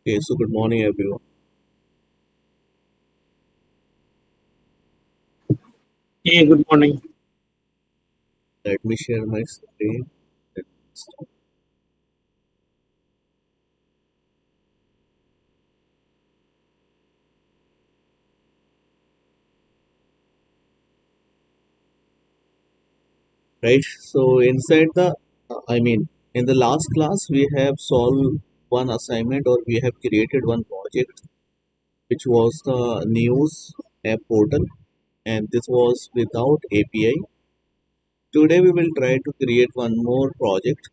Okay, so good morning, everyone. Hey, good morning. Let me share my screen. Right. So inside in the last class, we have solved one assignment or we have created one project, which was the news app portal, and this was without API. Today, we will try to create one more project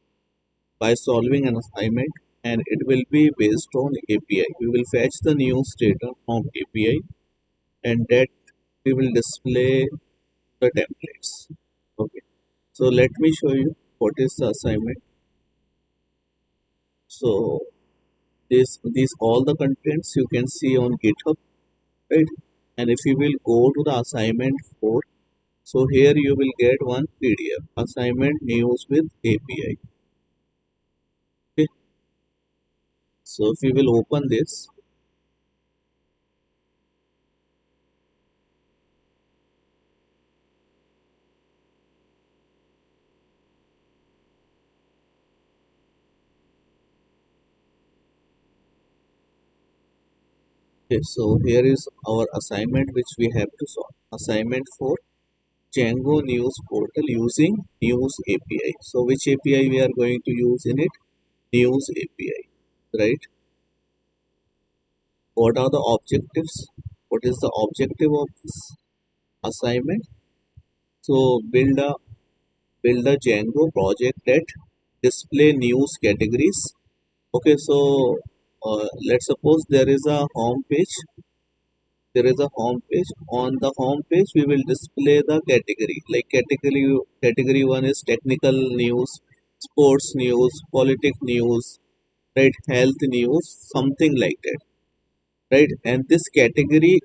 by solving an assignment, and it will be based on API. We will fetch the news data from API, and that we will display the templates. Okay, so let me show you what is the assignment. So these all the contents you can see on GitHub, right? And if you will go to the assignment 4, so here you will get one PDF assignment news with API. Okay, so if you will open this, okay, so here is our assignment which we have to solve. Assignment for Django news portal using news API. So which API we are going to use in it? News API, right? What are the objectives? What is the objective of this assignment? So build a Django project that display news categories. Okay, so let's suppose there is a home page. There is a home page. On the home page, we will display the category. Like category one is technical news, sports news, politics news, right? Health news, something like that, right? And this category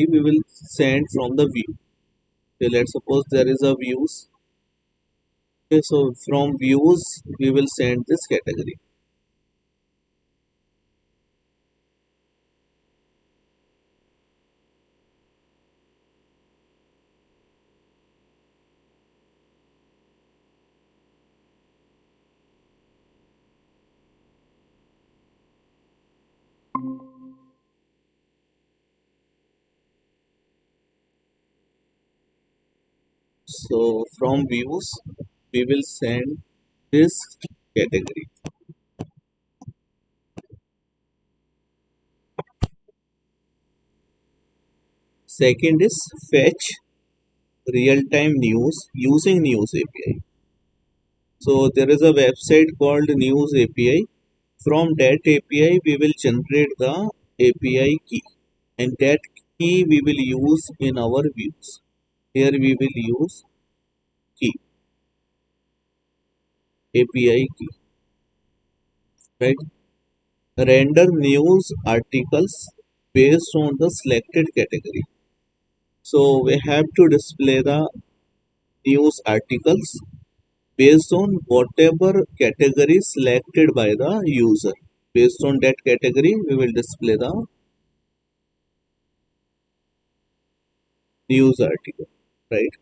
we will send from the view. Okay, let's suppose there is a views. Okay, so from views we will send this category. So from views we will send this category. Second is fetch real-time news using news API. So there is a website called news API. From that API we will generate the API key, and that key we will use in our views. Here we will use key, API key, right? Render news articles based on the selected category. So we have to display the news articles based on whatever category selected by the user. Based on that category, we will display the news article, right?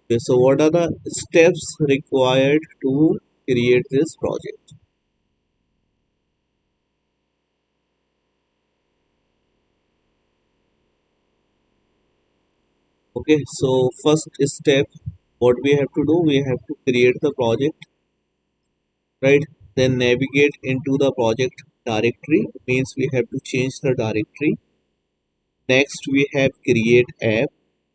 Okay, so what are the steps required to create this project? Okay, so first step, what we have to do, we have to create the project, right? Then navigate into the project directory, means we have to change the directory. Next, we have create app.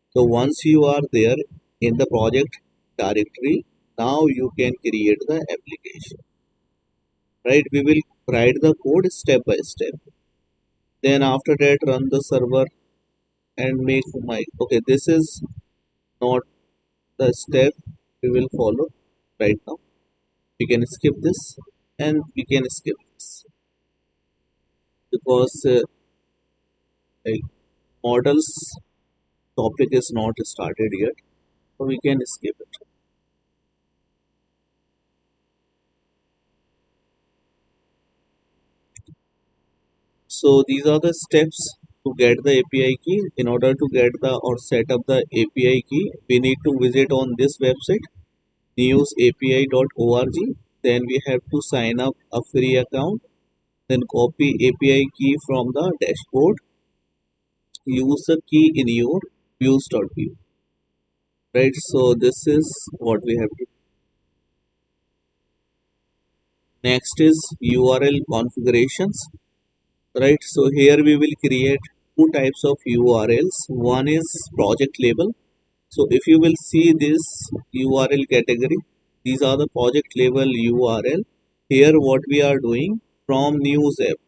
So once you are there in the project directory, now you can create the application, right? We will write the code step by step. Then after that, run the server and make my, okay, this is not the step we will follow right now. We can skip this and we can skip this because like models topic is not started yet, so we can skip it. So these are the steps to get the API key. In order to get the or set up the API key, we need to visit on this website newsapi.org. Then we have to sign up a free account. Then copy API key from the dashboard. Use the key in your views.view. Right. So this is what we have to. Next is URL configurations. Right. So here we will create two types of URLs. One is project label. So if you will see this URL category, these are the project level URL. Here what we are doing from news app.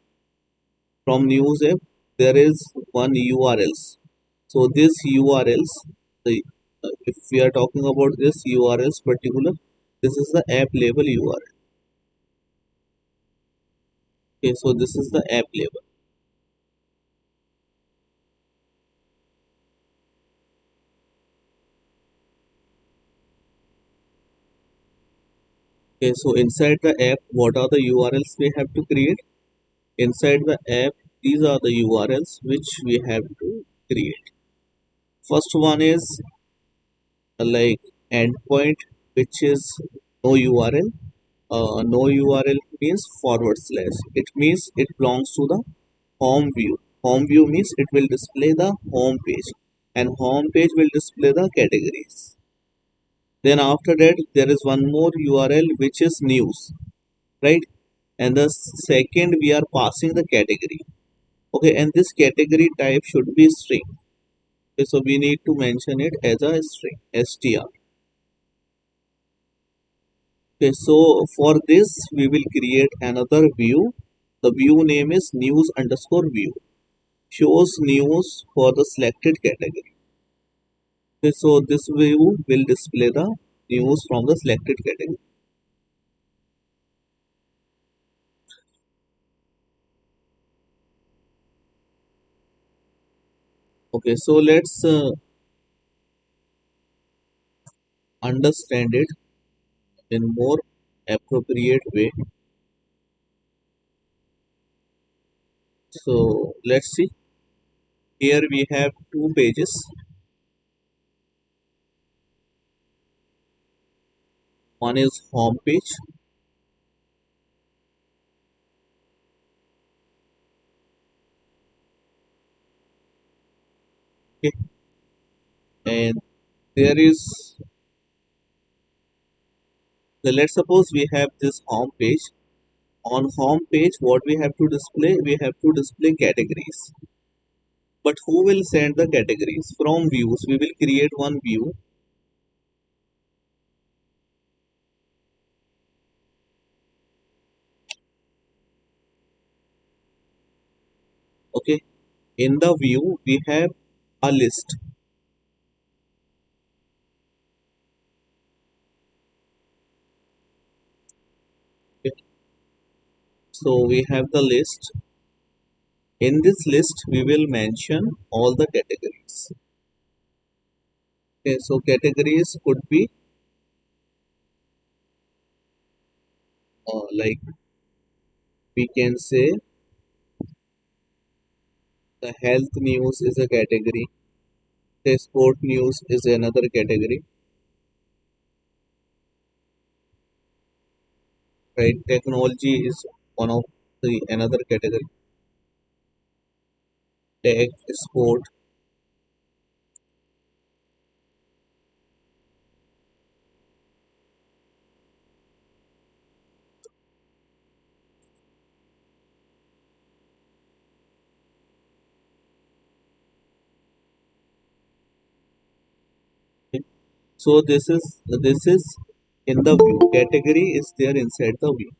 From news app, there is one URLs. So this URLs, the, if we are talking about this URLs particular, this is the app level URL. Okay, so this is the app level. Okay, so inside the app, what are the URLs we have to create? Inside the app, these are the URLs which we have to create. First one is like endpoint, which is no URL. No URL means forward slash. It means it belongs to the home view. Home view means it will display the home page, and home page will display the categories. Then after that, there is one more URL which is news, right? And the second we are passing the category. Okay, and this category type should be string. Okay, so we need to mention it as a string, str. Okay, so for this we will create another view. The view name is news underscore view. Shows news for the selected category. Okay, so this view will display the news from the selected category. Okay, so let's understand it in more appropriate way. So let's see. Here we have two pages. One is home page. Okay, and there is. So let's suppose we have this home page. On home page, what we have to display? We have to display categories. But who will send the categories? From views, we will create one view. Okay, in the view, we have a list. Okay, so we have the list. In this list, we will mention all the categories. Okay, so categories could be like we can say the health news is a category, the sport news is another category, right? Technology is one of the another category, tech, sport. Okay. So this is in the view. Category is there inside the view.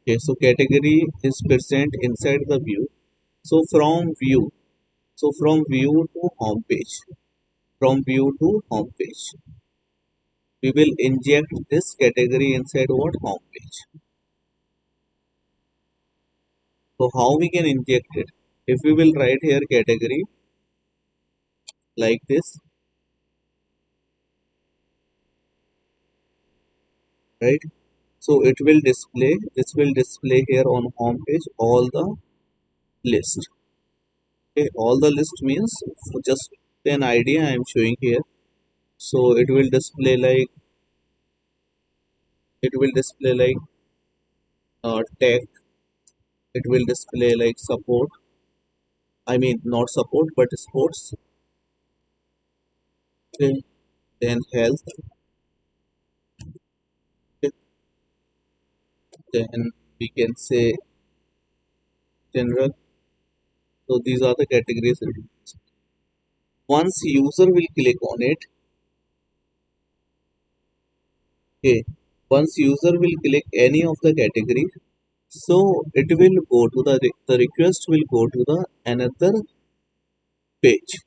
Okay, so category is present inside the view. So from view, so from view to home page, from view to home page. we will inject this category inside what home page. So how we can inject it? If we will write here category like right? So it will display, this will display here on home page all the list. Okay, all the list means just an idea I am showing here. So it will display like tech, it will display like support. I mean not support but sports. Okay, then health, okay, then we can say general. So these are the categories. Once user will click on it, okay, once user will click any of the categories, so it will go to the request will go to the another page,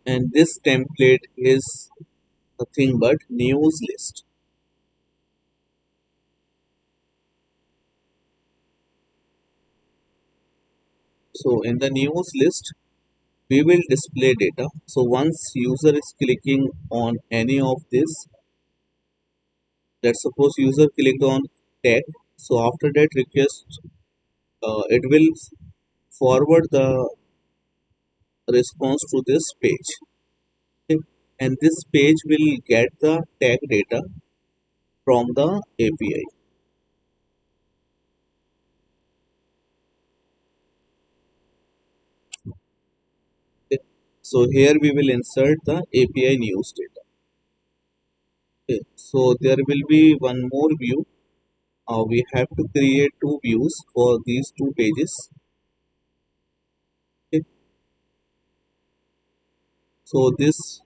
and this template is nothing but news list. So in the news list, we will display data. So once user is clicking on any of this, let's suppose user clicked on tag. So after that request, it will forward the response to this page. Okay. And this page will get the tag data from the API. Okay. So here we will insert the API news data. Okay. So there will be one more view. We have to create two views for these two pages. Okay. So this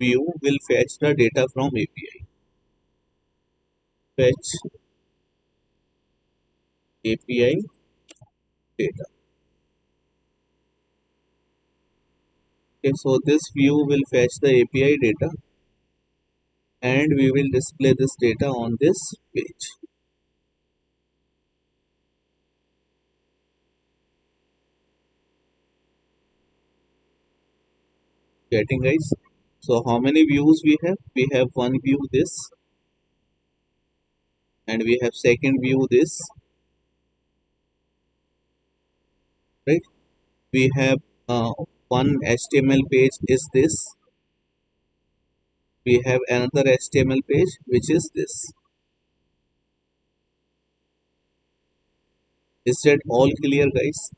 view will fetch the data from API. Fetch API data. Okay. So this view will fetch the API data and we will display this data on this page. Getting guys? So how many views we have? We have one view this and we have second view this, right? We have one HTML page is this. We have another HTML page which is this. Is that all clear guys?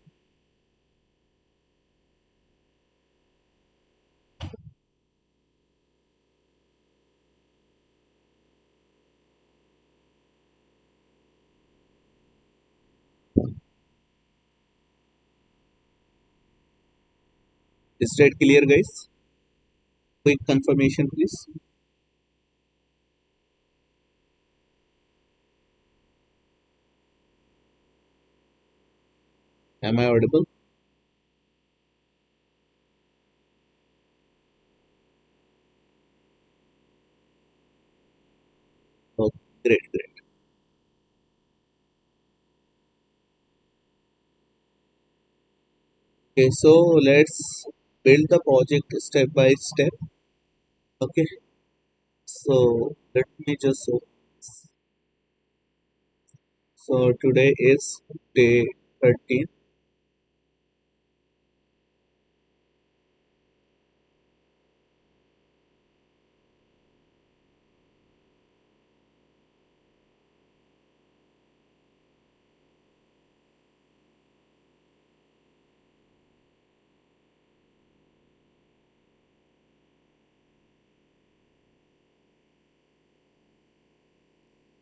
Is that clear guys? Quick confirmation please. Am I audible? Okay, great, great. Okay, so let's build the project step by step. Okay, so let me just so today is day 13.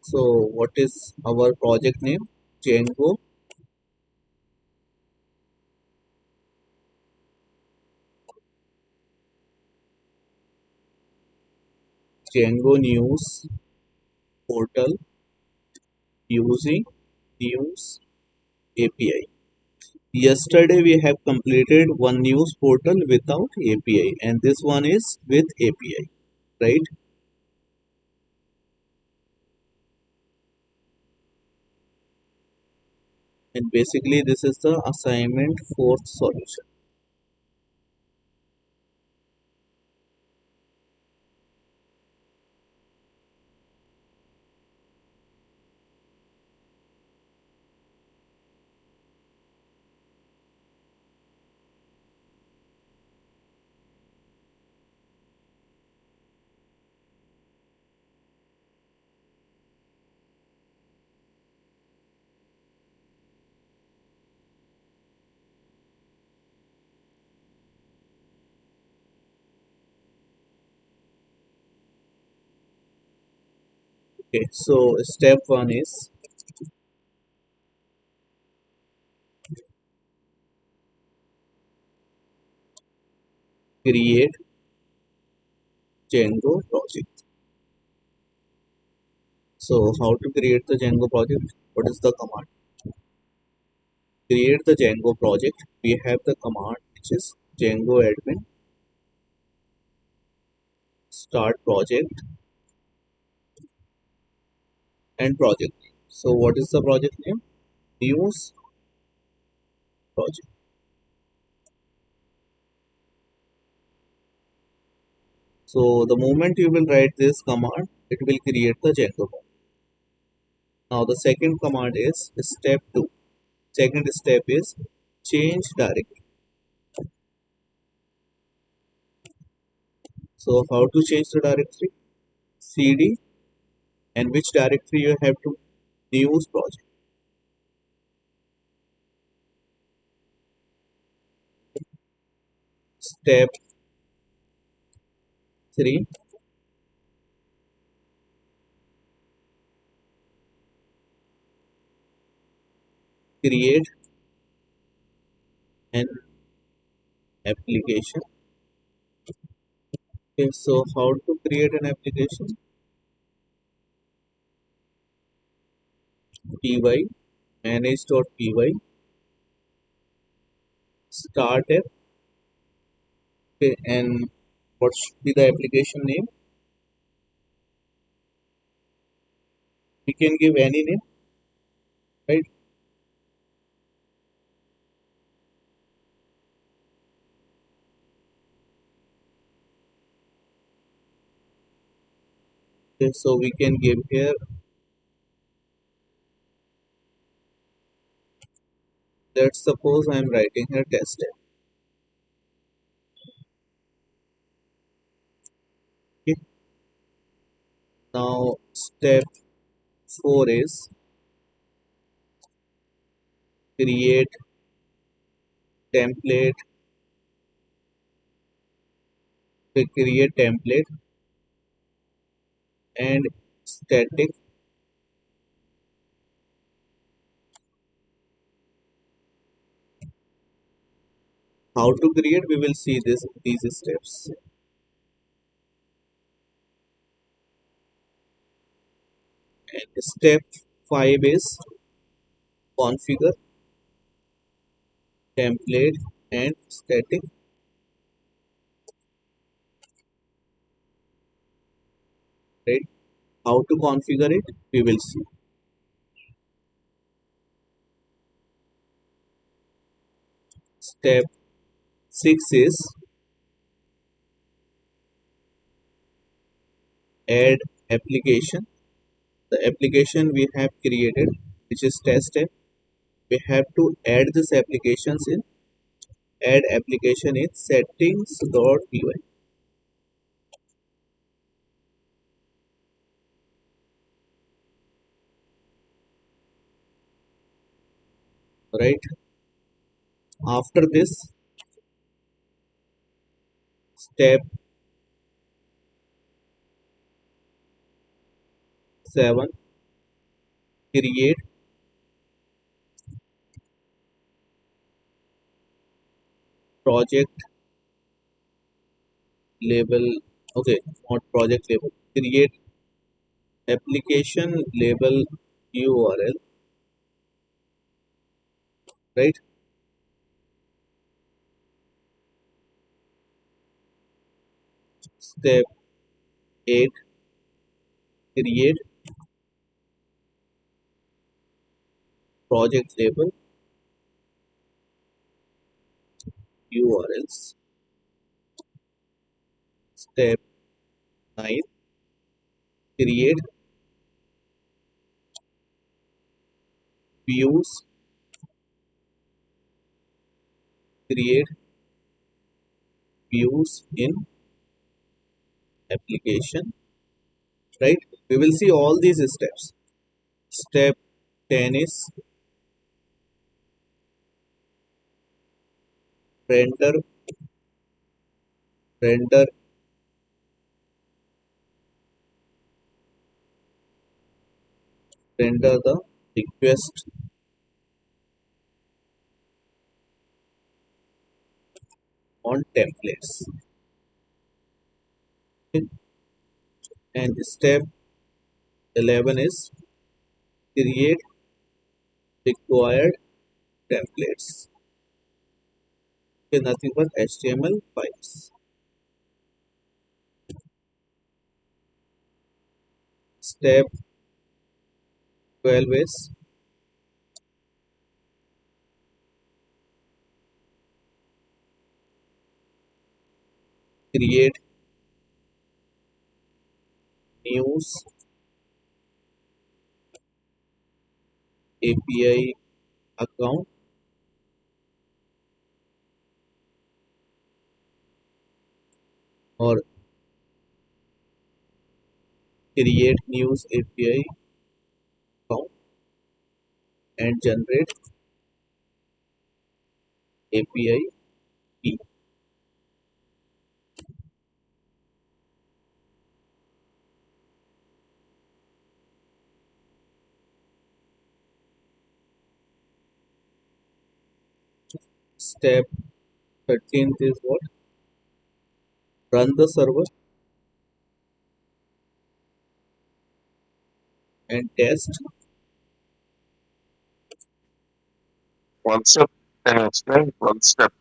So what is our project name? Django, Django News Portal using news API. Yesterday we have completed one news portal without API, and this one is with API, right? And basically this is the assignment fourth solution. Okay, so step one is create Django project. So how to create the Django project? What is the command? Create the Django project. We have the command which is Django admin start project and project. So what is the project name? News project. So the moment you will write this command, it will create the Django project. Now the second command is step 2. Second step is change directory. So how to change the directory? CD, and which directory you have to news project. Step 3, create an application. Okay, so how to create an application? Py manage.py start app. Okay, and what should be the application name? We can give any name, right? Okay, so we can give here, let's suppose I am writing here test app. Okay, now step 4 is create template. Okay, create template and static. How to create? We will see this these steps. And step 5 is configure template and static. Right? How to configure it? We will see. Step 6 is add application. The application we have created, which is test app, we have to add this applications in add application in settings.py. Right? After this, step 7, create project label. Okay, not project label. Create application label URL, right? Step 8, create project label URLs. Step 9, create views, create views in application, right? We will see all these steps. Step 10 is render, render, render the request on templates. Okay. And step 11 is create required templates. Okay, nothing but HTML files. Step 12 is create news API account or create news API account and generate API key. Step 13th is what? Run the server and test. One step. Can you explain? One step.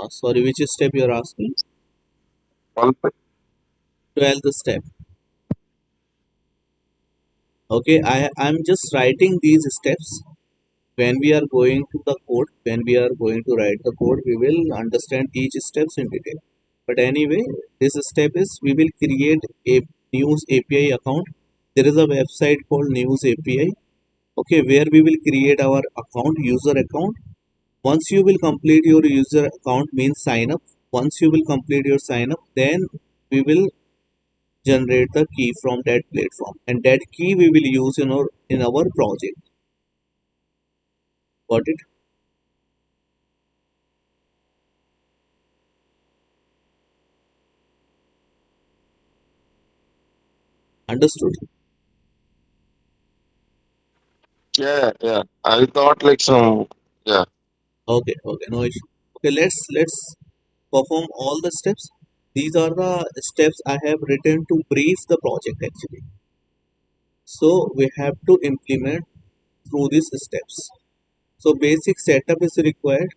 Sorry, which step you're asking? One step. 12th step. Okay, I'm just writing these steps. When we are going to the code, when we are going to write the code, we will understand each steps in detail. But anyway, this step is we will create a news API account. There is a website called News API. Okay, where we will create our account, user account. Once you will complete your user account, means sign up. Once you will complete your sign up, then we will generate the key from that platform, and that key we will use in our project. Got it? Understood? Yeah, yeah. I thought like some. Yeah. Okay, okay, no issue. Okay, let's perform all the steps. These are the steps I have written to brief the project actually. So we have to implement through these steps. So basic setup is required.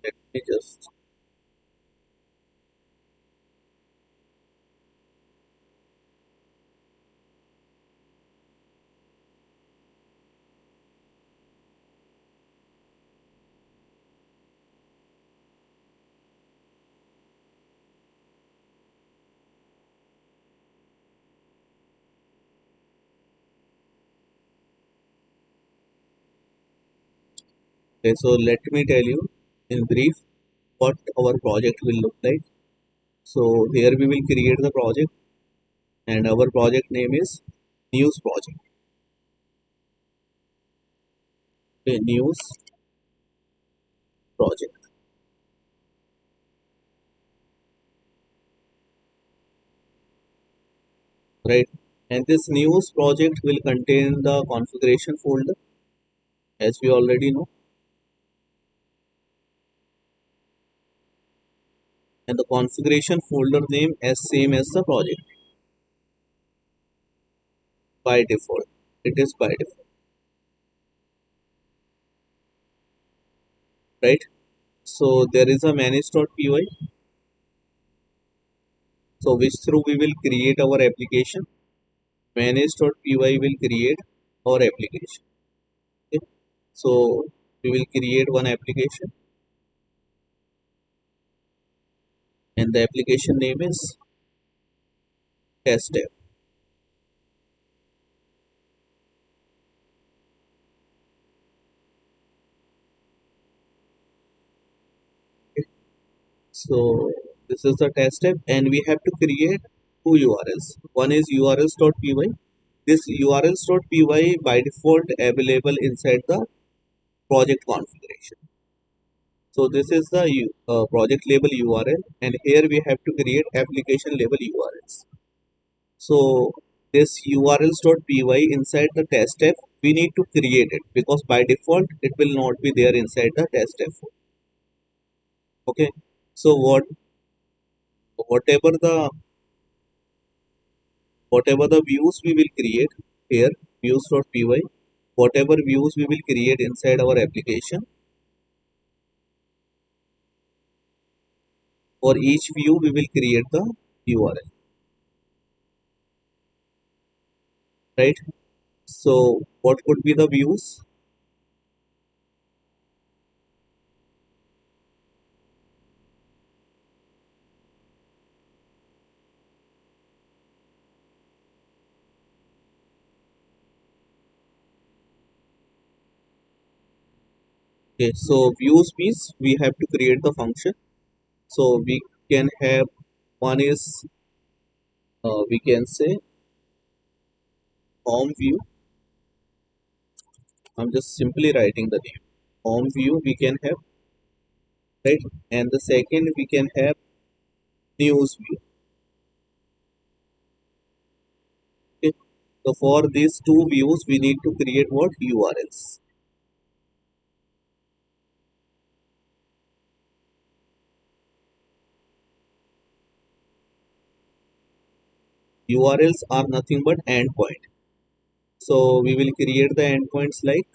Let me just. Okay, so let me tell you in brief what our project will look like. So here we will create the project, and our project name is news project. Okay, news project, right? And this news project will contain the configuration folder, as we already know, and the configuration folder name as same as the project. by default. It is by default, right? So there is a manage.py, so which through we will create our application. Manage.py will create our application. Okay? So we will create one application, and the application name is test app. Okay? So this is the test app, and we have to create two URLs. One is urls.py. This urls.py by default available inside the project configuration. So this is the project label URL, and here we have to create application label URLs. So this urls.py inside the test app, we need to create it because by default it will not be there inside the test app. Okay. So whatever the whatever the views we will create here, views.py, whatever views we will create inside our application, for each view we will create the URL, right? So what could be the views? Okay, so views means we have to create the function. So we can have one is we can say home view. I'm just simply writing the name. Home view we can have, right? And the second we can have news view. Okay. So for these two views we need to create what URLs. URLs are nothing but endpoint. So we will create the endpoints like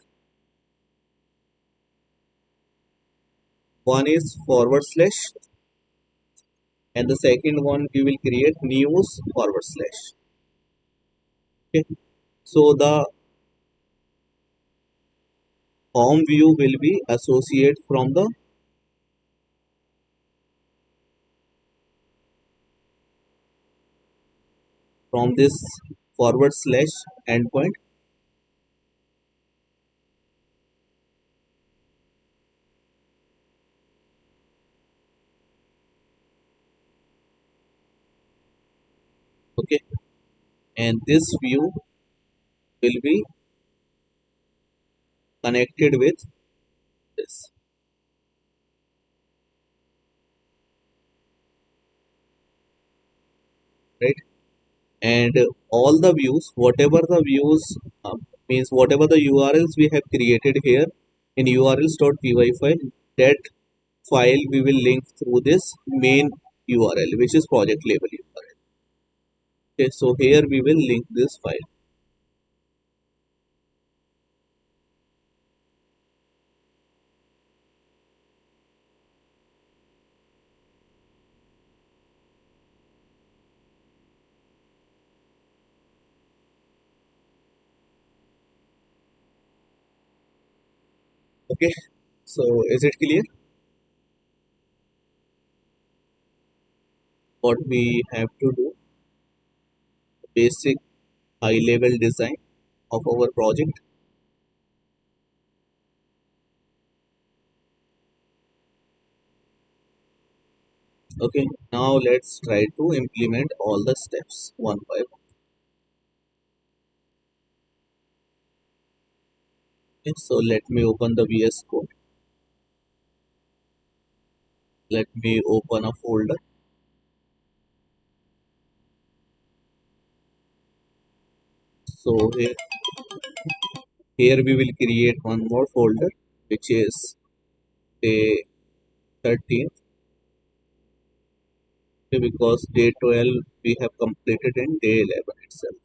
one is forward slash, and the second one we will create news forward slash. Okay. So the home view will be associated from this forward slash endpoint. Okay, and this view will be connected with this, right? And all the views, whatever the views means whatever the URLs we have created here in urls.py file, that file we will link through this main URL, which is project label URL. Okay, so here we will link this file. Okay, so is it clear what we have to do? Basic high level design of our project. Okay, now let's try to implement all the steps one by one. Okay, so let me open the VS Code. Let me open a folder. So here we will create one more folder, which is day 13th, okay, because day 12 we have completed in day 11 itself.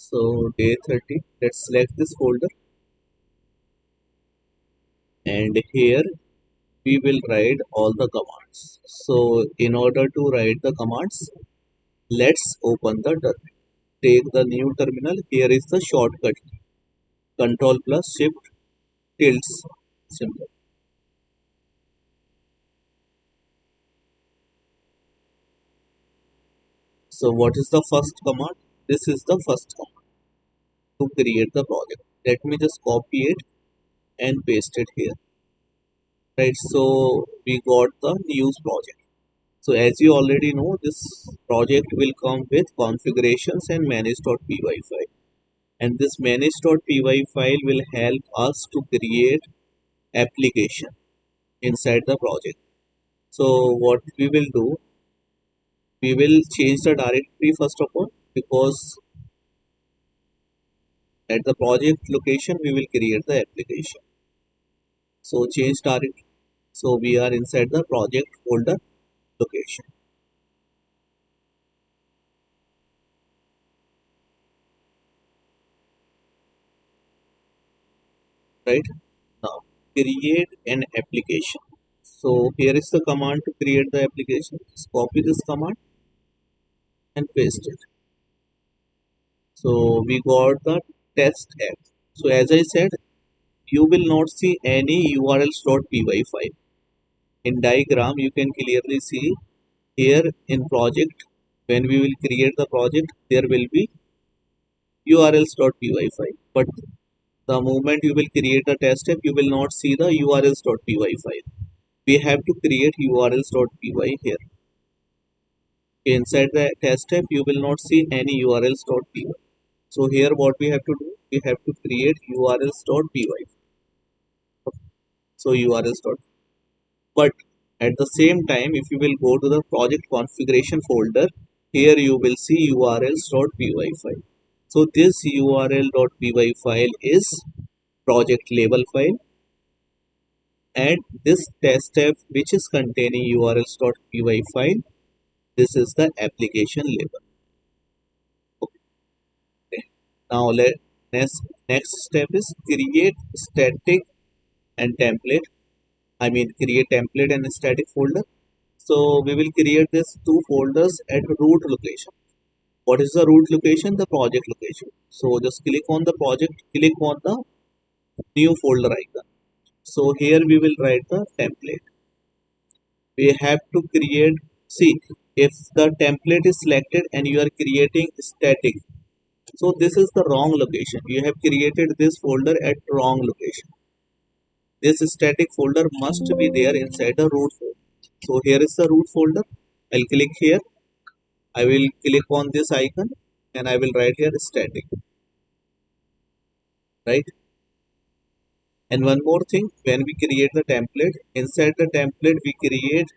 So day 30, let's select this folder, and here we will write all the commands. So in order to write the commands, let's open the terminal. Take the new terminal. Here is the shortcut key. Control plus Shift tildes symbol. So what is the first command? This is the first command to create the project. Let me just copy it and paste it here. Right. So we got the news project. So as you already know, this project will come with configurations and manage.py file. And this manage.py file will help us to create application inside the project. So what we will do, we will change the directory first of all, because at the project location we will create the application. So change directory. So we are inside the project folder location. Right now, create an application. So here is the command to create the application. Just copy this command and paste it. So we got the test app. So as I said, you will not see any urls.py file. In diagram, you can clearly see here in project, when we will create the project, there will be urls.py file. But the moment you will create the test app, you will not see the urls.py file. We have to create urls.py here. Inside the test app, you will not see any urls.py. So here what we have to do, we have to create urls.py. So urls. But at the same time, if you will go to the project configuration folder, here you will see urls.py file. So this url.py file is project label file, and this test app which is containing urls.py file, this is the application label. Okay. Now next step is create static and template. I mean create template and static folder. So we will create these two folders at root location. What is the root location? The project location. So just click on the project, click on the new folder icon. So here we will write the template. We have to create, see, if the template is selected and you are creating static, so this is the wrong location. You have created this folder at wrong location. This static folder must be there inside the root folder. So here is the root folder. I'll click here. I will click on this icon and I will write here static. Right. And one more thing, when we create the template, inside the template we create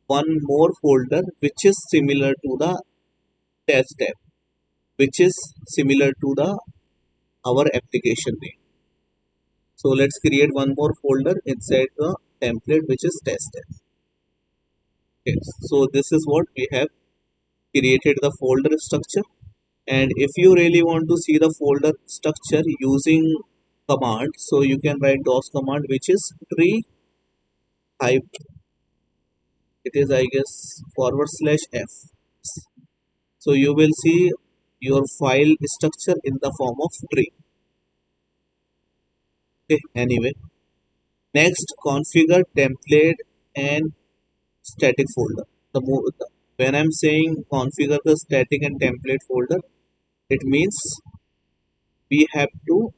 one more folder which is similar to the test app, which is similar to the our application name. So let's create one more folder inside the template which is test app. Okay, so this is what we have created the folder structure. And if you really want to see the folder structure using command, so you can write DOS command which is tree type. It is I guess /f. So you will see your file structure in the form of tree. Okay, anyway, next configure template and static folder. When I'm saying configure the static and template folder, it means we have to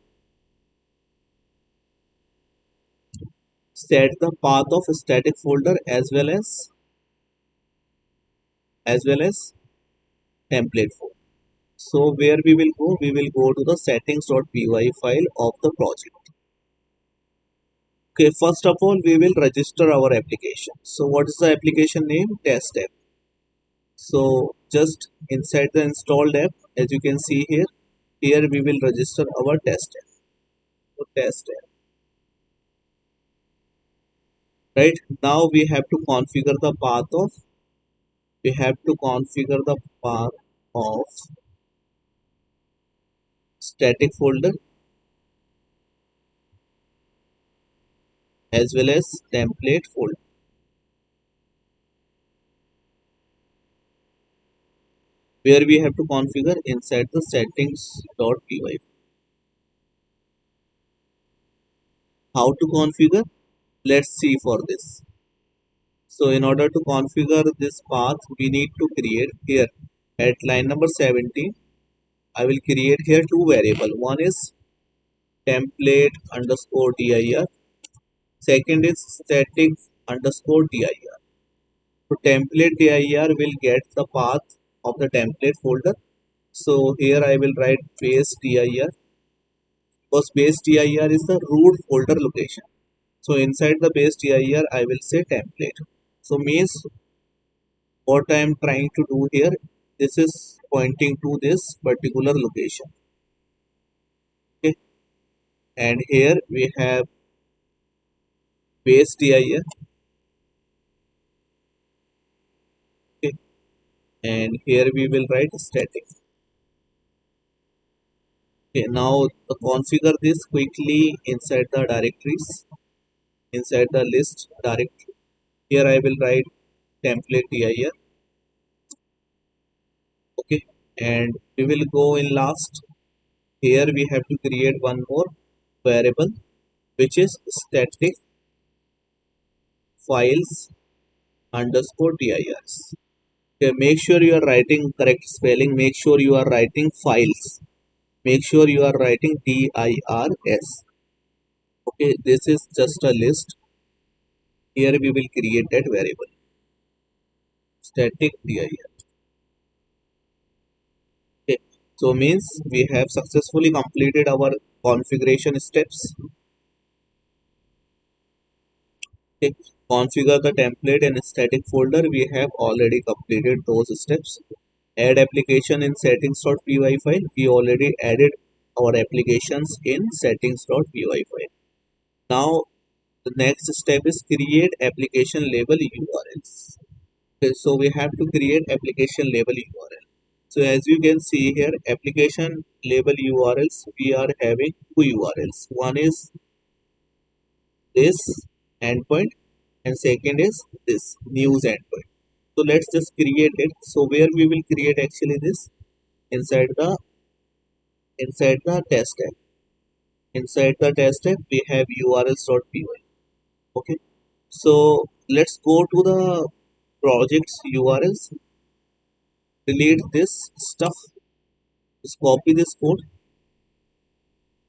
set the path of static folder as well as template folder. So where we will go? We will go to the settings.py file of the project. Okay, first of all, we will register our application. So what is the application name? Test app. So just inside the installed app, as you can see here, here we will register our test app. So test app. Right now we have to configure the path of. We have to configure the path of static folder as well as template folder, where we have to configure inside the settings.py. How to configure? Let's see for this. So in order to configure this path, we need to create here at line number 17. I will create here two variables. One is template underscore dir. Second is static underscore dir. So template dir will get the path of the template folder. So here I will write base dir, because base dir is the root folder location. So inside the base dir I will say template. So means what I am trying to do here, this is pointing to this particular location. Okay, and here we have base dir. Okay, and here we will write static. Okay, now configure this quickly inside the directories, inside the list directory. Here I will write template dir. Okay, and we will go in last. Here we have to create one more variable, which is static files underscore dirs. Okay, make sure you are writing correct spelling. Make sure you are writing files. Make sure you are writing dirs. Okay, this is just a list. Here we will create that variable static dir. Okay, so means we have successfully completed our configuration steps. Okay, configure the template and static folder. We have already completed those steps. Add application in settings.py file. We already added our applications in settings.py file. Now the next step is create application label URLs. Okay, so we have to create application label URL. So as you can see here, application label URLs, we are having two URLs. One is this endpoint and second is this news endpoint. So let's just create it. So where we will create actually this inside the test app. Inside the test app we have urls.py. Okay. So let's go to the projects URLs, delete this stuff, just copy this code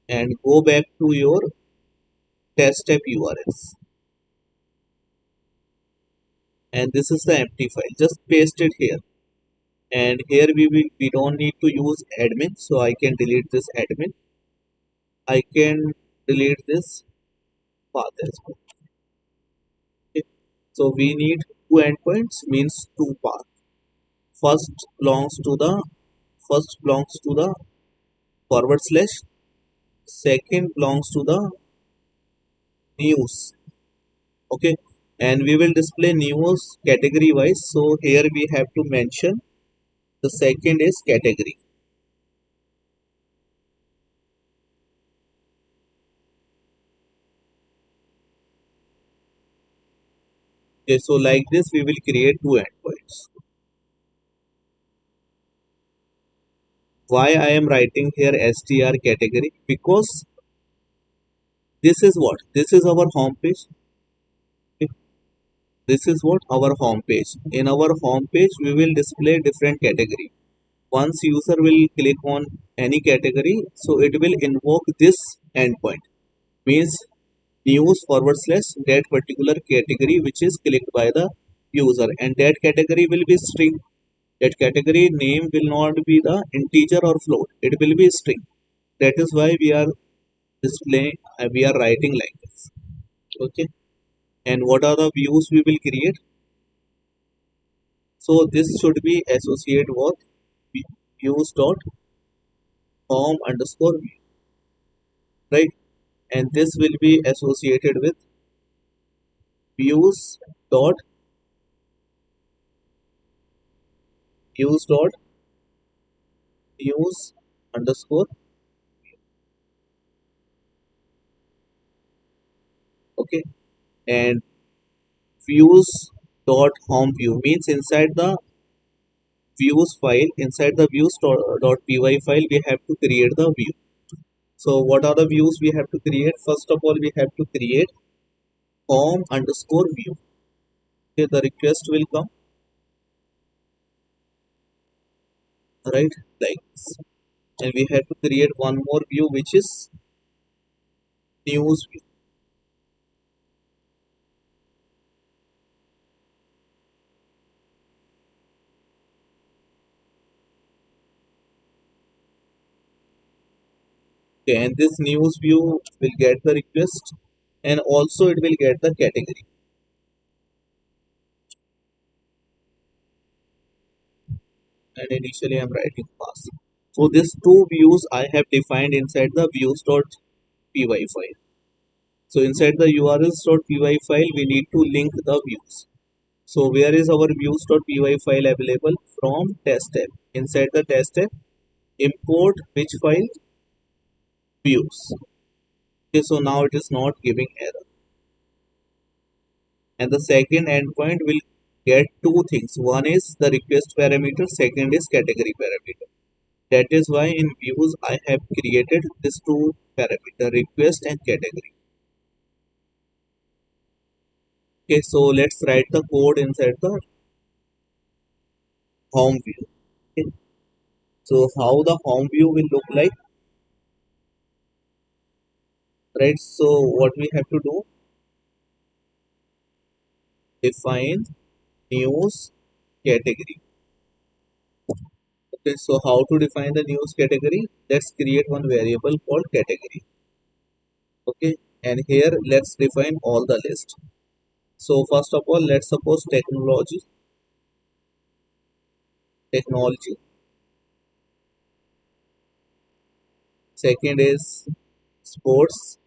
and go back to your test app URLs. And this is the empty file. Just paste it here. And here we don't need to use admin, so I can delete this admin. I can delete this path as well. Okay. So we need two endpoints means two paths. First belongs to the first belongs to the forward slash. Second belongs to the news. Okay, and we will display news category wise. So here we have to mention the second is category. Okay, so like this we will create two endpoints. Why I am writing here str category? Because this is what? This is our home page. Okay. This is what? Our home page. In our home page, we will display different category. Once user will click on any category, so it will invoke this endpoint. Means news forward slash that particular category which is clicked by the user, and that category will be string. That category name will not be the integer or float. It will be string. That is why we are displaying, we are writing like this. Okay, and what are the views we will create? So this should be associated with views dot home underscore view, right? And this will be associated with views dot views dot news underscore Okay, and views dot home view means inside the views file, inside the dot py file, we have to create the view. So what are the views we have to create? First of all, we have to create home underscore view. Okay, the request will come, right, like this. And we have to create one more view which is news view. Okay, and this news view will get the request, and also it will get the category. And initially I'm writing fast. So these two views I have defined inside the views.py file. So inside the urls.py file, we need to link the views. So where is our views.py file available? From test app. Inside the test app, import which file? Views. Okay, so now it is not giving error. And the second endpoint will get two things. One is the request parameter, second is category parameter. That is why in views I have created these two parameter, request and category. Okay, so let's write the code inside the home view. Okay. So how the home view will look like, right? So what we have to do, define news category. Okay, so how to define the news category? Let's create one variable called category. Okay, and here let's define all the list. So first of all, let's suppose technology. Second is sports,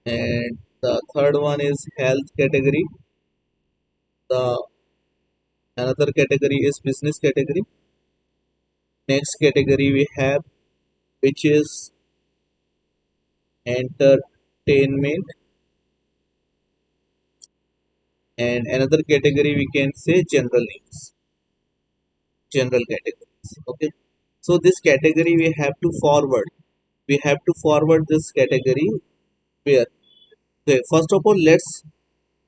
and the third one is health category. The another category is business category. Next category we have which is entertainment, and another category we can say general news, general categories. Okay, so this category we have to forward this category where? Okay, first of all, let's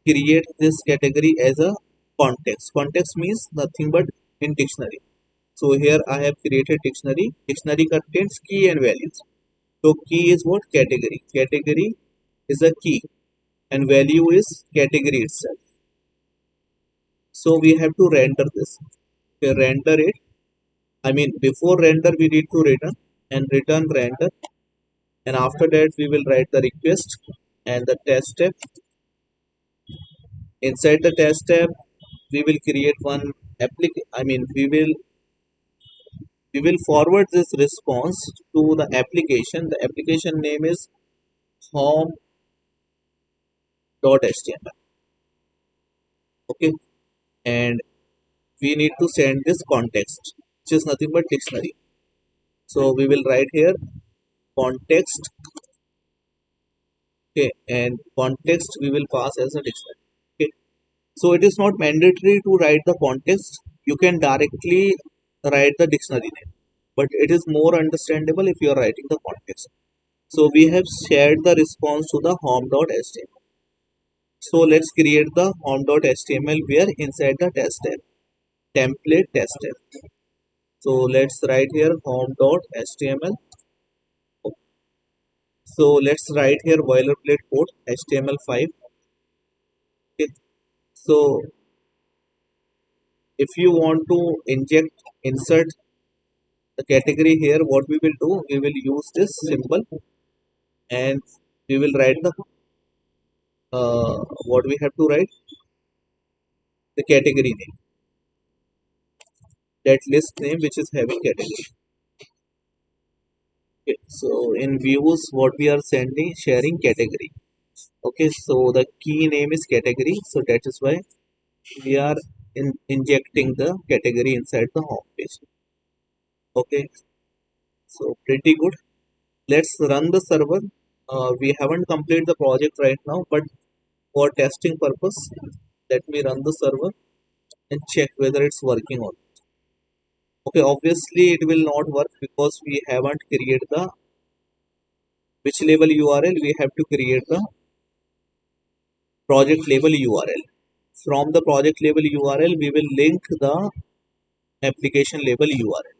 create this category as a context. Context means nothing but in dictionary. So here I have created dictionary. Dictionary contains key and values. So key is what? Category. Category is a key and value is category itself. So we have to render this. Okay, render it. I mean, before render we need to return and return render, and after that we will write the request and the test step. Inside the test step we will create one we will forward this response to the application. The application name is home.html. Okay, and we need to send this context, which is nothing but dictionary. So we will write here context. Okay, and context we will pass as a dictionary. Okay, so it is not mandatory to write the context. You can directly write the dictionary name, but it is more understandable if you are writing the context. So we have shared the response to the home.html. So let's create the home.html where inside the test tab, template test tab. So let's write here home.html. So let's write here boilerplate code HTML5. Okay. So if you want to insert the category here, what we will do, we will use this symbol and we will write the what we have to write, the category name, that list name which is having category. Okay. So in views, what we are sharing category. Okay, so the key name is category, so that is why we are injecting the category inside the home page. Okay, so pretty good. Let's run the server. We haven't completed the project right now, but for testing purpose, let me run the server and check whether it's working or not. Okay, obviously it will not work because we haven't created the which label URL. We have to create the project label URL. From the project label URL, we will link the application label URL.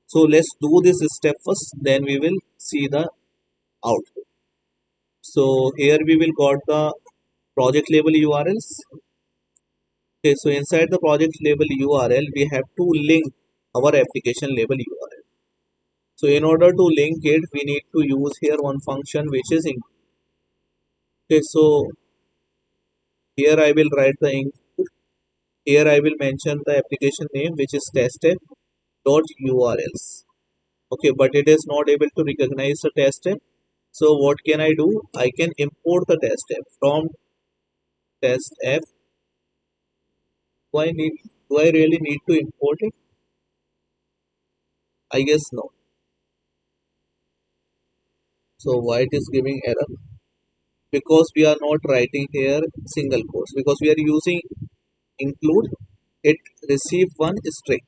So let's do this step first, then we will see the output. So here we will got the project label URLs. Okay, so inside the project label URL, we have to link our application label URL. So in order to link it, we need to use here one function which is include. Okay, so here I will write the include. Here I will mention the application name which is testapp.urls. Okay, but it is not able to recognize the test app. So what can I do? I can import the test app from test app. Do I need? Do I really need to import it? I guess no. So why it is giving error? Because we are not writing here single quotes. Because we are using include. It receive one string.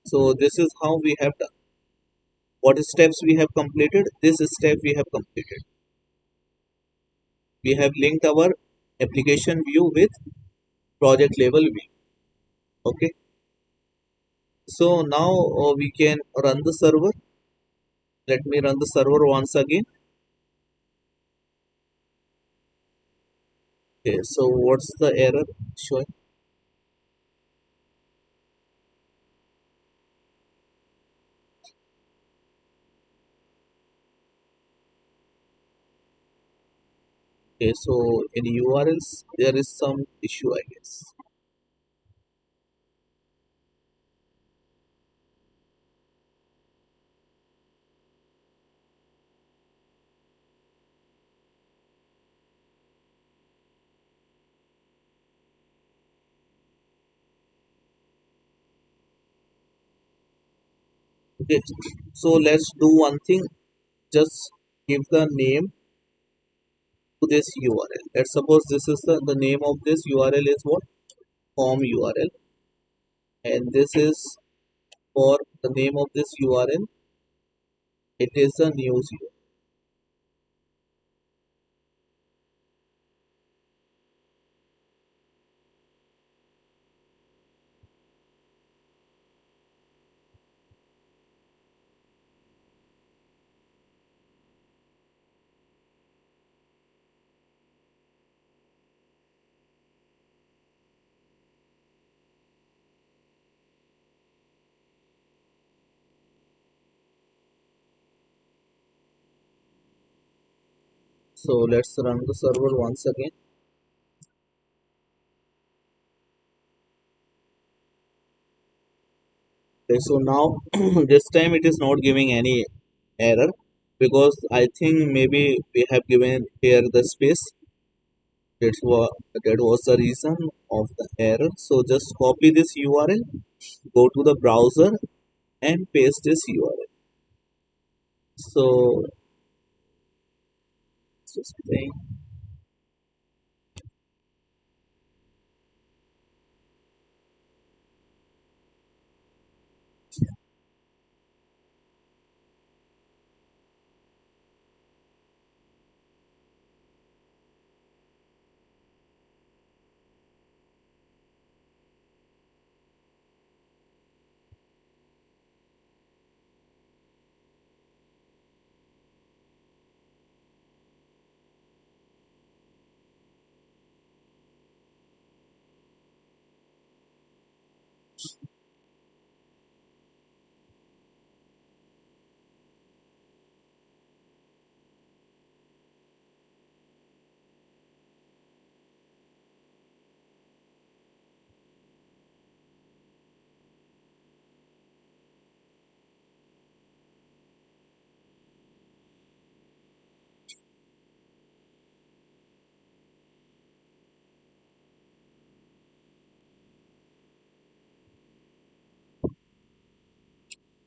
So this is how we have done. What steps we have completed? This step we have completed. We have linked our application view with project level view. Okay. So now we can run the server. Let me run the server once again. Okay, so what's the error showing? Okay, so in URLs there is some issue, I guess. Okay, so let's do one thing. Just give the name to this URL. Let's suppose this is the name of this URL is what? Form URL, and this is for the name of this URL. It is a news URL. So let's run the server once again. Okay, so now this time it is not giving any error because I think maybe we have given here the space. That was the reason of the error. So just copy this URL, go to the browser and paste this URL. So just saying.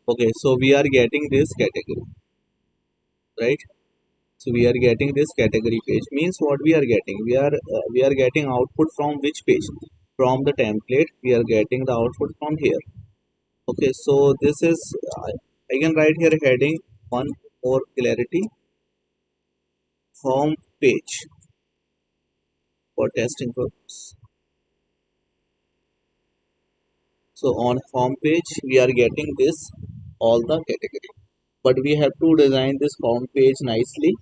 Okay, so we are getting this category. right? So we are getting this category page. Means what we are getting? We are getting output from which page? From the template. We are getting the output from here. Okay, so this is I can write here heading one more clarity, home page for testing purpose. So on home page we are getting this all the category, but we have to design this home page nicely,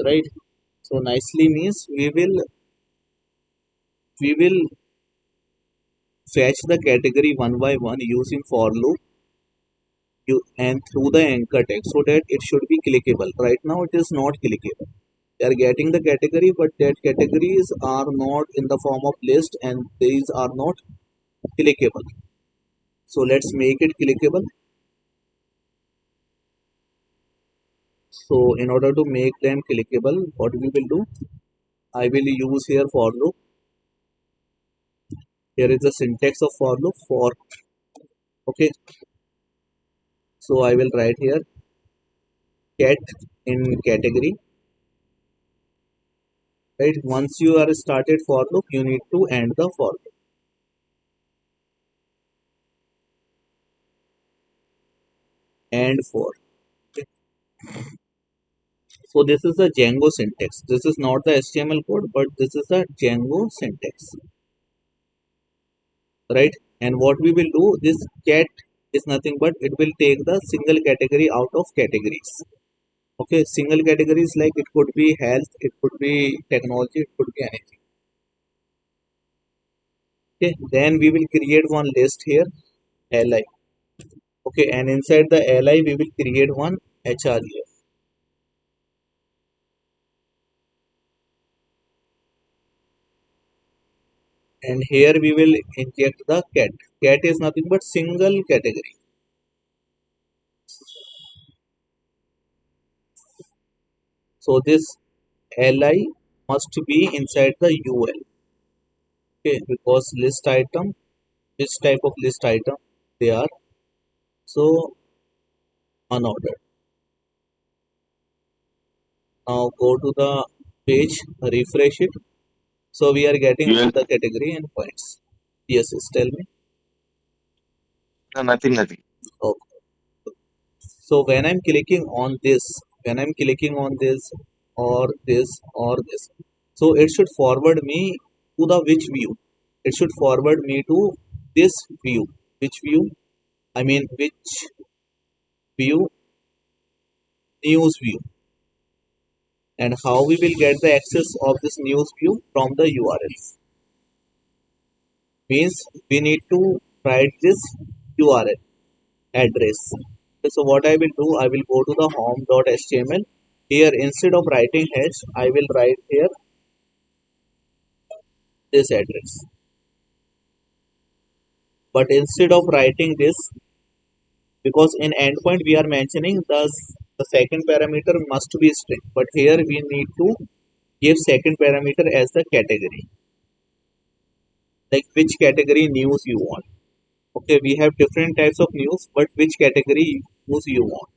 right? So nicely means we will fetch the category one by one using for loop and through the anchor text so that it should be clickable. Right now it is not clickable. We are getting the category, but that categories are not in the form of list and these are not clickable. So let's make it clickable. So in order to make them clickable, what we will do? I will use here for loop. Here is the syntax of for loop for. Okay, so I will write here cat in category. Right, once you are started for loop, you need to end the for loop. And for. Okay. So this is the Django syntax. This is not the HTML code, but this is the Django syntax, right? And what we will do, this cat is nothing but it will take the single category out of categories. Okay, single categories like it could be health, it could be technology, it could be anything. Okay, then we will create one list here, li. Okay, and inside the li we will create one href, and here we will inject the cat. Cat is nothing but single category. So this li must be inside the ul. Okay, because list item, which type of list item they are, so unordered. Now go to the page, refresh it. So we are getting all Yes. the category and points. Yes, yes, tell me. No, nothing, nothing. Okay. So when I'm clicking on this or this, so it should forward me to the which view? It should forward me to this view. Which view? I mean which view? News view. And how we will get the access of this news view? From the URL. Means we need to write this URL address. Okay, so what I will do, I will go to the home.html. Here instead of writing hash, I will write here this address. But instead of writing this, because in endpoint we are mentioning the second parameter must be string, but here we need to give second parameter as the category, like which category news you want. Okay, we have different types of news, but which category news you want,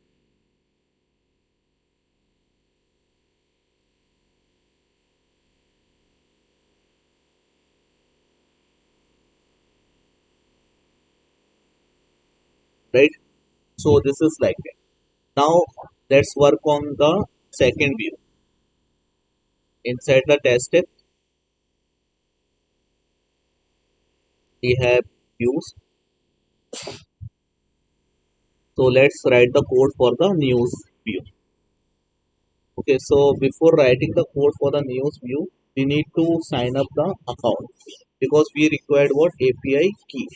right? So this is like that. Now let's work on the second view. Inside the test step, we have views. So let's write the code for the news view. Okay, so before writing the code for the news view, we need to sign up the account because we required what API key.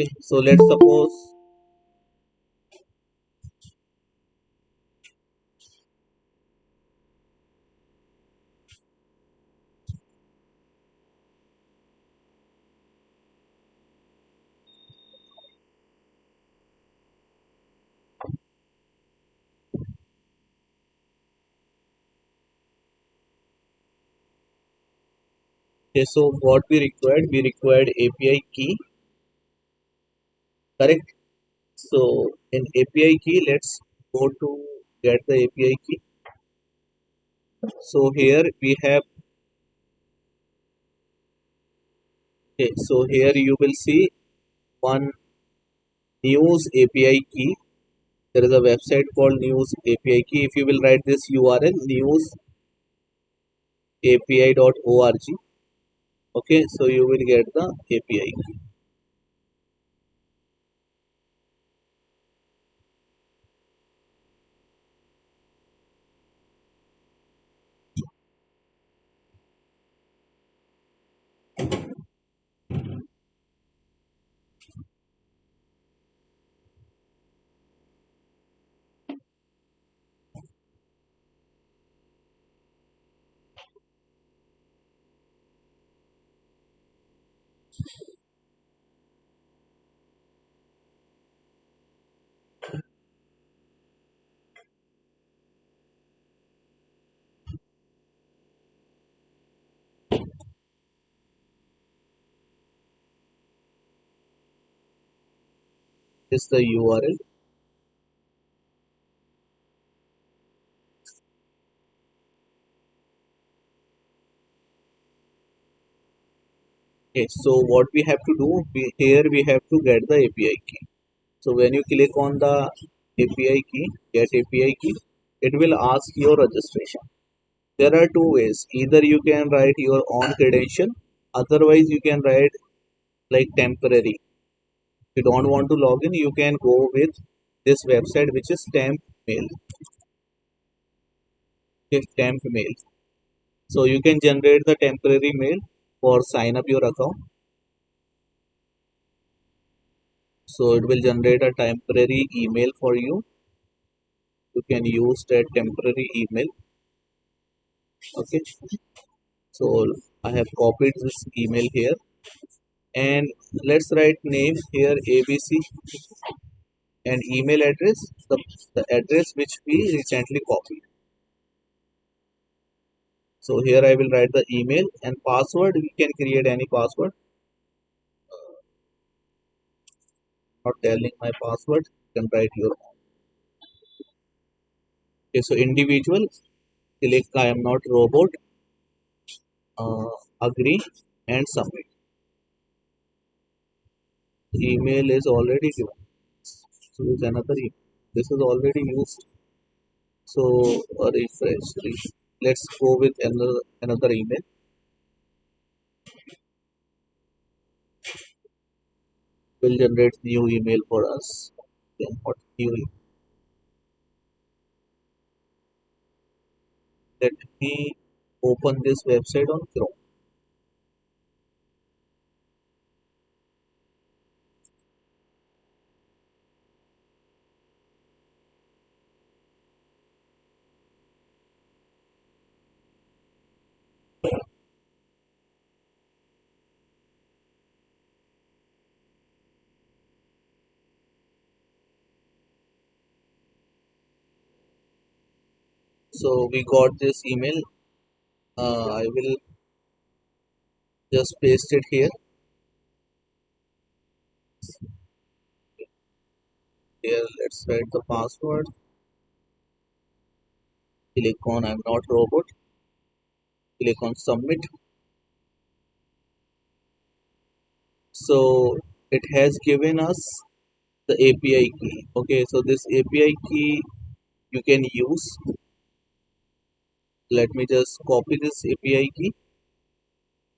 Okay, so let's suppose, okay, so what we required API key, correct? So in API key, let's go to get the API key. So here we have, okay, so here you will see one news API key. There is a website called news API key. If you will write this URL newsapi.org, okay, so you will get the API key. This is the URL. Okay, so what we have to do, here we have to get the API key. So when you click on the API key, get API key, it will ask your registration. There are two ways. Either you can write your own credential, otherwise you can write like temporary. If you don't want to log in, you can go with this website which is temp mail. Okay, temp mail. So you can generate the temporary mail for sign up your account. So it will generate a temporary email for you. You can use that temporary email. Okay. So I have copied this email here, and let's write name here ABC and email address, the address which we recently copied. So here I will write the email and password. We can create any password. Not telling my password. You can write your own. Okay, so individual, click I am not robot, agree and submit. Email is already given. So use another email. This is already used. So refresh. Let's go with another email. Will generate new email for us. Then what new email? Let me open this website on Chrome. So we got this email. I will just paste it here. Here, let's write the password. Click on I'm not robot. Click on submit. So it has given us the API key. Okay, so this API key you can use. Let me just copy this API key.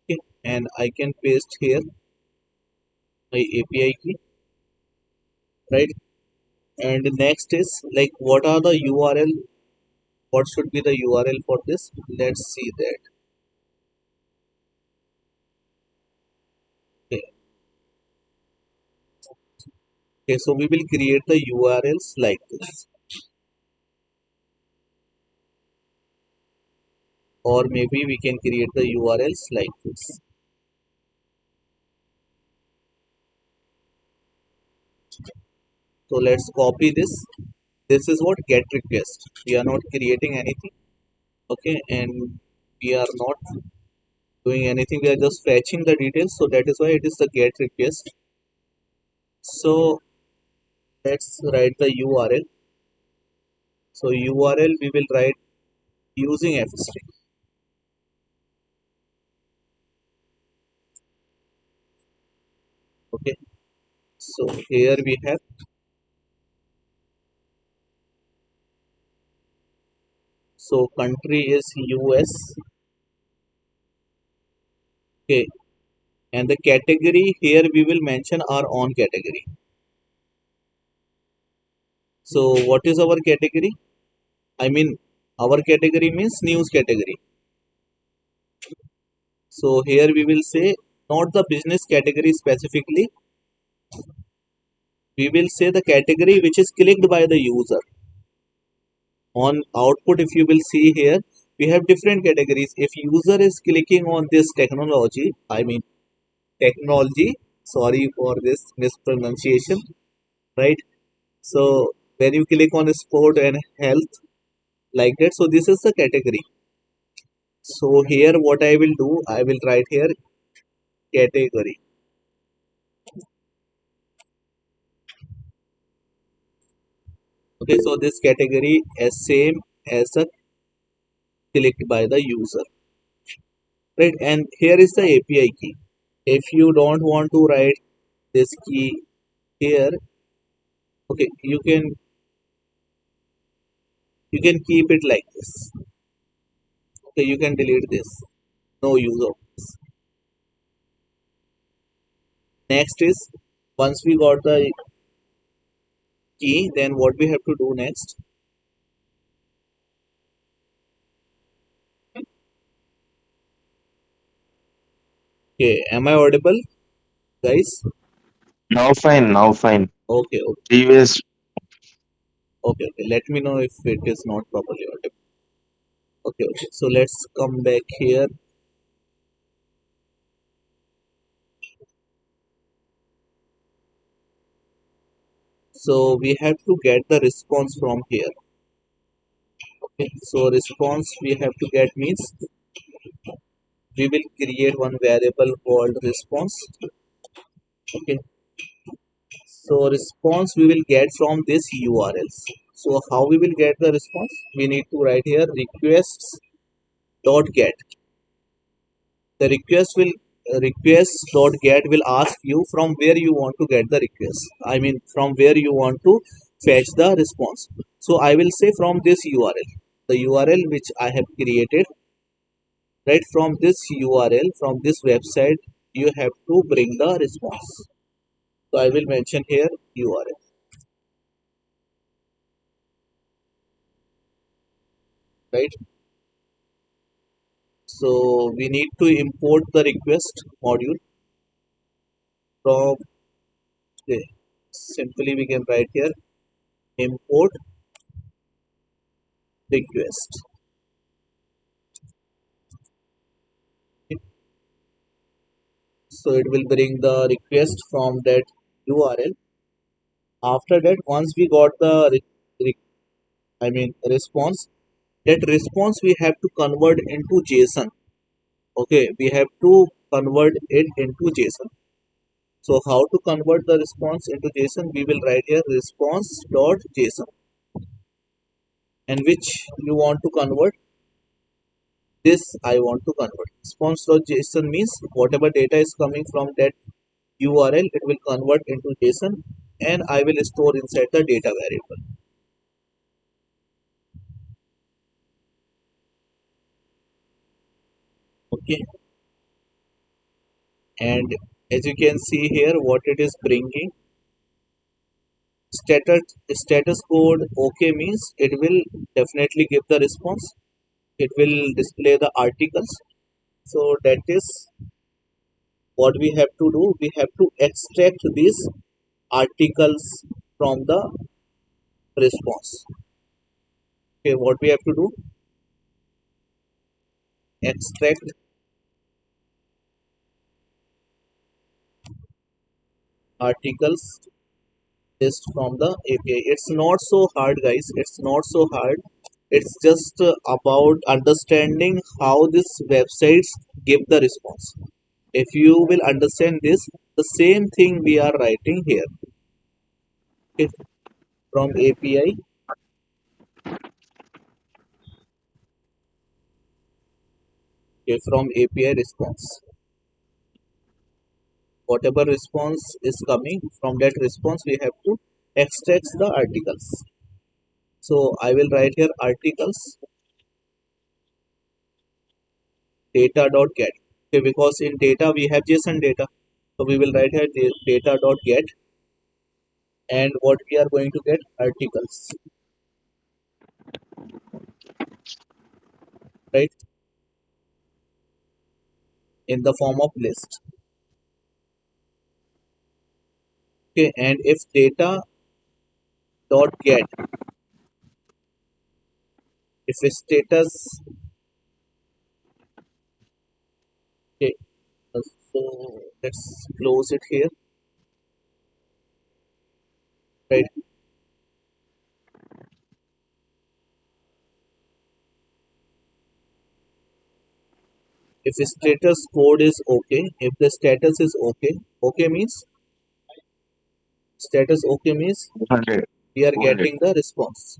Okay, and I can paste here my API key, right? And next is like what are the URL? What should be the URL for this? Let's see that. Okay, okay, so we will create the URLs like this, or maybe we can create the URLs like this. So let's copy this. This is what get request. We are not creating anything, okay, and we are not doing anything. We are just fetching the details. So that is why it is the get request. So let's write the URL. So URL we will write using fstring. Okay. So here we have, so country is US. Okay. And the category here we will mention our own category. So what is our category? I mean, our category means news category. So here we will say not the business category specifically. We will say the category which is clicked by the user. On output, if you will see here, we have different categories. If user is clicking on this technology, sorry for this mispronunciation, right? So when you click on sport and health like that, so this is the category. So here what I will do, I will write here category. Okay, so this category is same as a clicked by the user, right? And here is the API key. If you don't want to write this key here, okay, you can keep it like this. Okay, you can delete this. No use of this. Next is, once we got the key, then what we have to do next? Okay, am I audible, guys? Now fine, now fine. Okay, okay, Previous, okay, okay. Let me know if it is not properly audible. Okay, okay. So let's come back here. So we have to get the response from here. Okay, so response we have to get means we will create one variable called response. Okay, so response we will get from this URLs. So how we will get the response? We need to write here requests dot get. The request dot get will ask you from where you want to get the request. I mean from where you want to fetch the response. So I will say from this URL, the URL which I have created, right? From this URL, from this website, you have to bring the response. So I will mention here URL, right? So we need to import the request module from, okay, simply we can write here import request. So it will bring the request from that URL. After that, once we got the response, that response we have to convert into JSON. Okay, we have to convert it into JSON. So how to convert the response into JSON? We will write here response.json, and which you want to convert, this I want to convert. Response.json means whatever data is coming from that URL, it will convert into JSON and I will store inside the data variable. Okay, and as you can see here, what it is bringing, status code OK means it will definitely give the response. It will display the articles. So that is what we have to do. We have to extract these articles from the response. Okay, what we have to do? Extract articles list from the API. It's not so hard, guys. It's not so hard. It's just about understanding how these websites give the response. If you will understand this, the same thing we are writing here. Okay, from API, okay, from API response. Whatever response is coming from that response, we have to extract the articles. So I will write here articles data.get. Okay, because in data we have JSON data. So we will write here data.get, and what we are going to get articles, right, in the form of list. Okay, and if data.get, if status, okay, so let's close it here, right? If status code is okay, if the status is okay, okay means status okay means 200. we are 200. getting the response.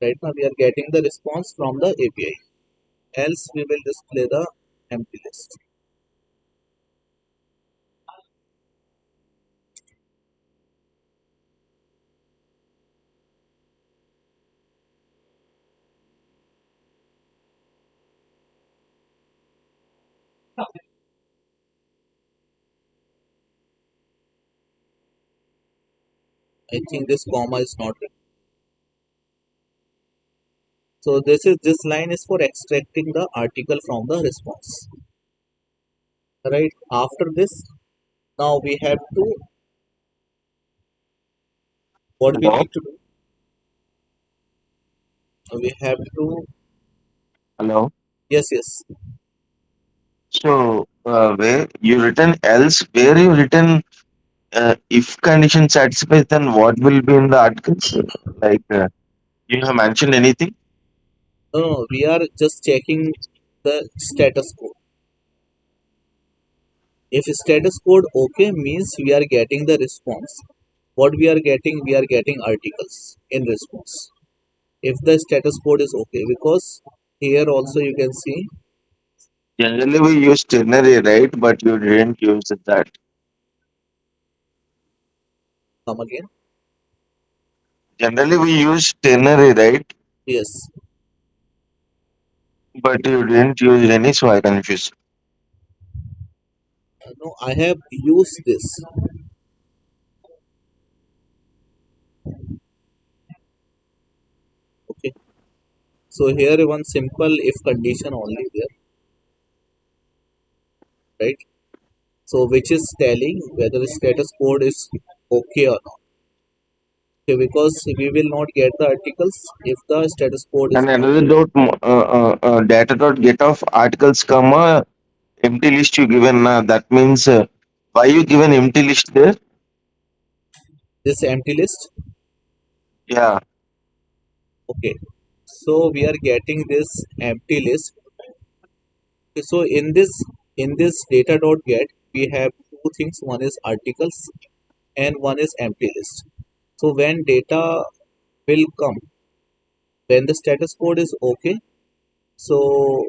Right now we are getting the response from the API. Else we will display the empty list. I think this comma is not written. So this line is for extracting the article from the response. Right. After this, now we have to, what we Hello? need to do. We have to, Hello? yes, yes. So, where you written else, where you written if condition satisfies, then what will be in the articles? Like, you have mentioned anything? No, no, we are just checking the status code. If status code okay means we are getting the response. What we are getting articles in response. If the status code is okay, because here also you can see, Generally, we use ternary, right? But you didn't use that. come again. Generally, we use ternary, right? Yes. But you didn't use any, so I confused. No, I have used this. Okay. So here one simple if condition only there, right? So which is telling whether the status code is okay or not. Okay, because we will not get the articles if the status code is And not another okay. dot, data dot get of articles, comma, empty list you given. That means why you given empty list there? This empty list. Yeah. Okay. So we are getting this empty list. Okay, so in this data.get we have two things. One is articles and one is empty list. So when data will come, when the status code is okay, so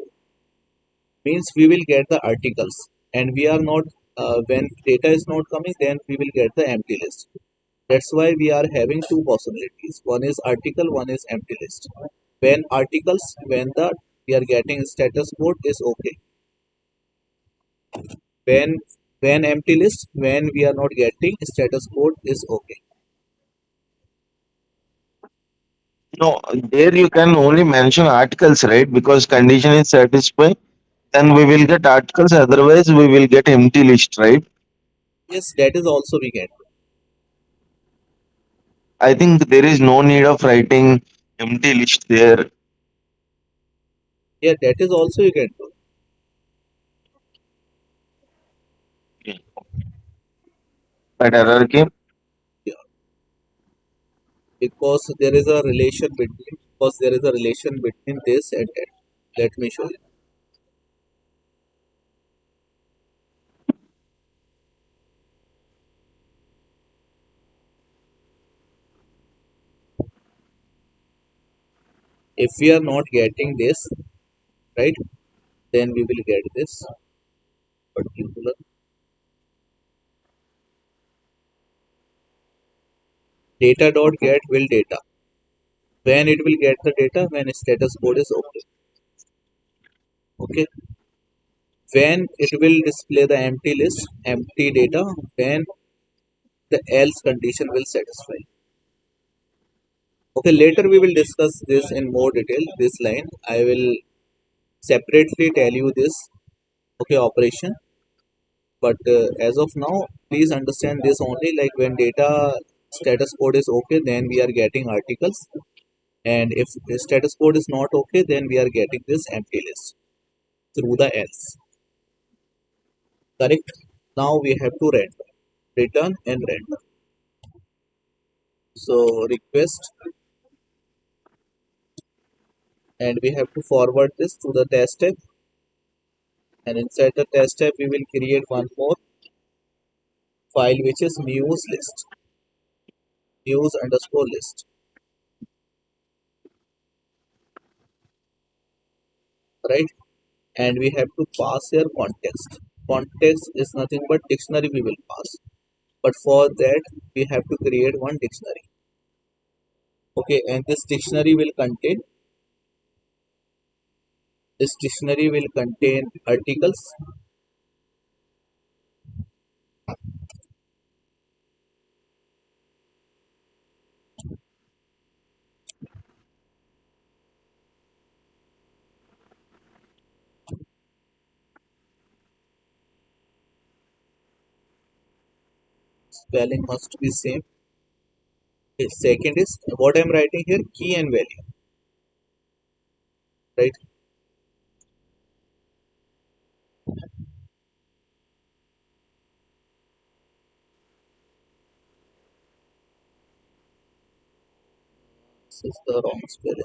means we will get the articles, and we are not, when data is not coming, then we will get the empty list. That's why we are having two possibilities. One is article, one is empty list. When articles, when the we are getting status code is okay. When when empty list, when we are not getting status code is okay. No, there you can only mention articles, right? Because condition is satisfied, then we will get articles. Otherwise, we will get empty list, right? Yes, that is also we get. I think there is no need of writing empty list there. Yeah, that is also you can do. Yeah. But error came. Yeah, because there is a relation between, because there is a relation between this and that. Let me show you. If we are not getting this, right, then we will get this particular data dot get will data. When it will get the data? When status code is okay. Okay. When it will display the empty list, empty data, when the else condition will satisfy. Okay, later we will discuss this in more detail. This line I will separately tell you this, okay, operation. But as of now, please understand this only, like when data status code is okay, then we are getting articles, and if the status code is not okay, then we are getting this empty list through the else. Correct. Now we have to render, return and render. So request, and we have to forward this to the test tab, and inside the test tab we will create one more file which is news list, news underscore list, right? And we have to pass here context. Context is nothing but dictionary we will pass, but for that we have to create one dictionary. Okay, and this dictionary will contain articles. Spelling must be same. Okay, second is what I'm writing here, key and value, right? This is the wrong spelling.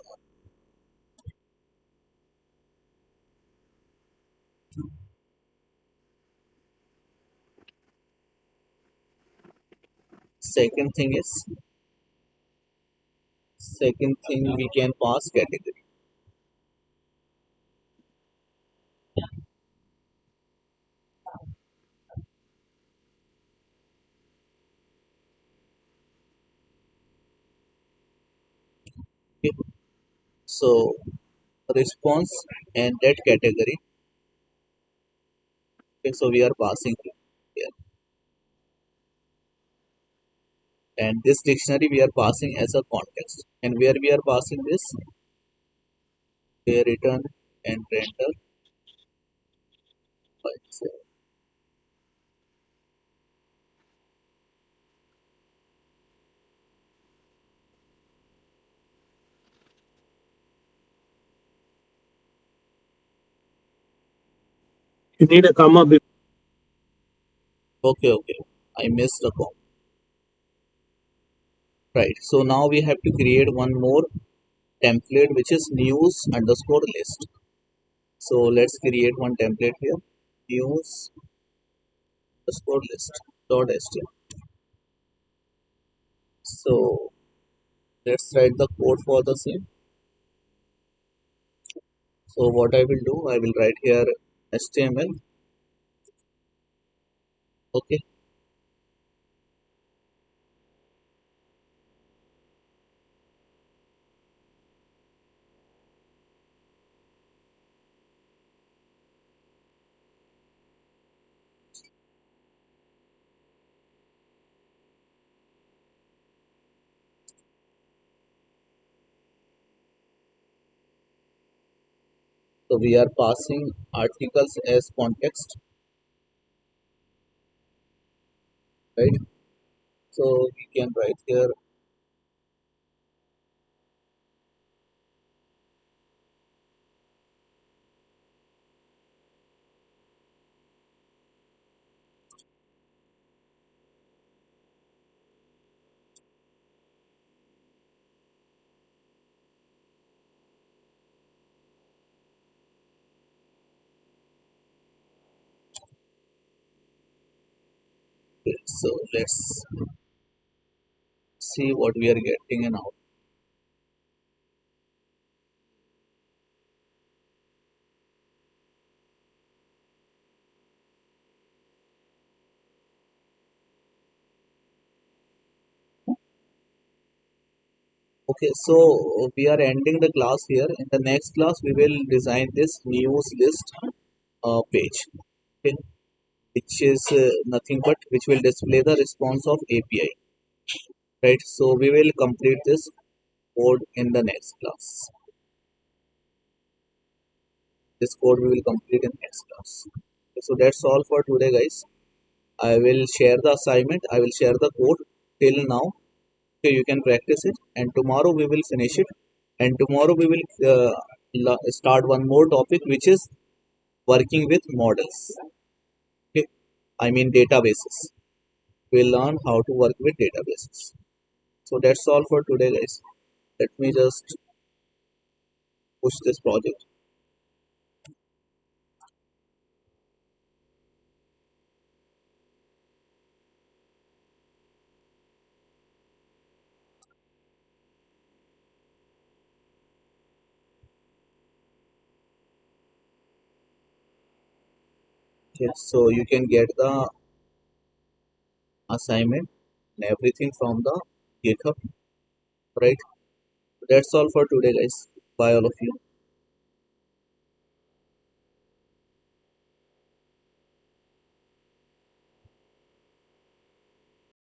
Second thing is, second thing we can pass category. Okay. So response and that category. Okay, so we are passing here, and this dictionary we are passing as a context. And where we are passing this, where return and render. So You need a comma before. okay, okay, I missed the comma. Right. So now we have to create one more template which is news underscore list. So let's create one template here. News underscore list dot html. So let's write the code for the same. So what I will do, I will write here HTML. Okay. So we are passing articles as context, right? So we can write here. So let's see what we are getting in out. Okay, so we are ending the class here. In the next class, we will design this news list page, okay, which is nothing but which will display the response of API, right? So we will complete this code in the next class. This code we will complete in next class. Okay, so that's all for today, guys. I will share the assignment. I will share the code till now. Okay, you can practice it, and tomorrow we will finish it. And tomorrow we will start one more topic, which is working with models. Okay, I mean databases. We'll learn how to work with databases. So that's all for today, guys. Let me just push this project. Okay, so you can get the assignment and everything from the GitHub, right? That's all for today, guys. Bye, all of you.